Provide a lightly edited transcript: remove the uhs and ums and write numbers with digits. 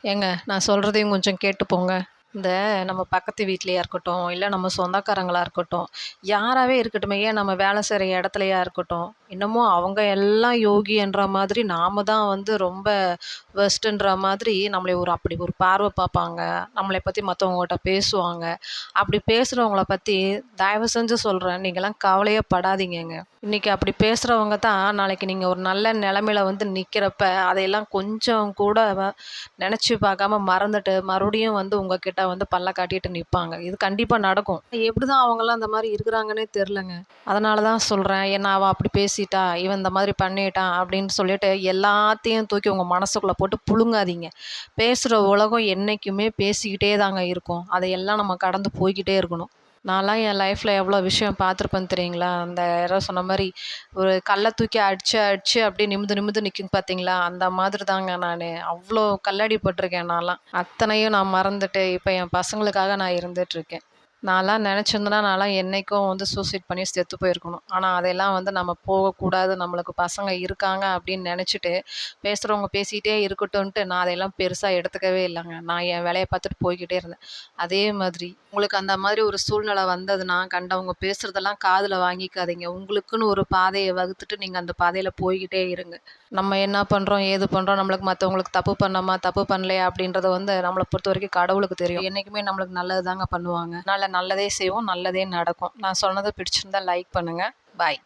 ஏங்க நான் சொல்கிறதையும் கொஞ்சம் கேட்டு போங்க. இந்த நம்ம பக்கத்து வீட்லயா இருக்கட்டும், இல்ல நம்ம சொந்தக்காரங்களா இருக்கட்டும், யாராவே இருக்கட்டுமே, ஏன் நம்ம வேலை செய்ற இடத்துலயா இருக்கட்டும், என்னமோ அவங்க எல்லாம் யோகின்ற மாதிரி நாம தான் வந்து ரொம்ப ஒர்ஸ்ட்டுன்ற மாதிரி நம்மளை அப்படி ஒரு பார்வை பார்ப்பாங்க. நம்மளை பத்தி மத்தவங்ககிட்ட பேசுவாங்க. அப்படி பேசுறவங்கள பத்தி தயவு செஞ்சு சொல்றேன், நீங்கலாம் கவலையே படாதீங்கங்க. இன்னைக்கு அப்படி பேசுறவங்க தான் நாளைக்கு நீங்க ஒரு நல்ல நிலைமையில வந்து நிக்கிறப்ப, அதையெல்லாம் கொஞ்சம் கூட நெனச்சு பார்க்காம மறந்துட்டு, மறுபடியும் வந்து உங்ககிட்ட வந்து பல்ல காட்டிட்டு நிப்பாங்க. இது கண்டிப்பா நடக்கும். எப்படிதான் அவங்கலாம் அந்த மாரி இருக்கிறாங்கன்னே தெரியலங்க. அதனால தான் சொல்றேன், "என்ன அவ அப்படி பேசிட்டா, இவன் இந்த மாதிரி பண்ணிட்டான்" அப்படின்னு சொல்லிட்டு எல்லாத்தையும் தூக்கி உங்க மனசுக்குள்ள போட்டு புழுங்காதீங்க. பேசுற உலகம் என்னைக்குமே பேசிக்கிட்டே தாங்க இருக்கும். அதையெல்லாம் நம்ம கடந்து போய்க்கிட்டே இருக்கணும். நான்லாம் என் லைஃப்ல எவ்வளோ விஷயம் பார்த்துருப்பேன் தெரியுங்களா? அந்த யாரோ சொன்ன மாரி, ஒரு கல்ல தூக்கி அடிச்சு, அடிச்சு அப்படியே நிமிர்ந்து நிமிர்ந்து நிக்கும் பார்த்தீங்களா? அந்த மாதிரி தாங்க நானு. அவ்ளோ கல்லடி பட்டுருக்கேன் நான்லாம். அத்தனையும் நான் மறந்துட்டு, இப்ப என் பசங்களுக்காக நான் இருந்துட்டுருக்கேன். நான்லாம் நெனச்சிருந்தேன்னா, நான்லாம் என்னைக்கோ வந்து சூசைட் பண்ணி செத்து போயிருக்கணும். ஆனா, அதெல்லாம் வந்து நம்ம போகக்கூடாது, நம்மளுக்கு பசங்க இருக்காங்க அப்படின்னு நெனச்சுட்டு, பேசுறவங்க பேசிட்டே இருக்கட்டுன்ட்டு, நான் அதையெல்லாம் பெருசா எடுத்துக்கவே இல்லங்க. நான் என் வேலைய பார்த்துட்டு போய்க்கிட்டே இருந்தேன். அதே மாதிரி உங்களுக்கு அந்த மாதிரி ஒரு சூழ்நிலை வந்ததுன்னா, கண்டவங்க பேசுறதெல்லாம் காதுல வாங்கிக்காதீங்க. உங்களுக்குன்னு ஒரு பாதைய வகுத்துட்டு, நீங்க அந்த பாதையில போய்க்கிட்டே இருங்க. நம்ம என்ன பண்றோம், ஏது பண்றோம், நம்மளுக்கு மத்தவங்களுக்கு தப்பு பண்ணோமா, தப்பு பண்ணலையா அப்படின்றத வந்து நம்மள பொறுத்தவரைக்கும் கடவுளுக்கு தெரியும். என்னைக்குமே நம்மளுக்கு நல்லது தாங்க பண்ணுவாங்க. அதனால நல்லதே செய்வோம், நல்லதே நடக்கும். நான் சொன்னது பிடிச்சிருந்தா லைக் பண்ணுங்க. பாய்.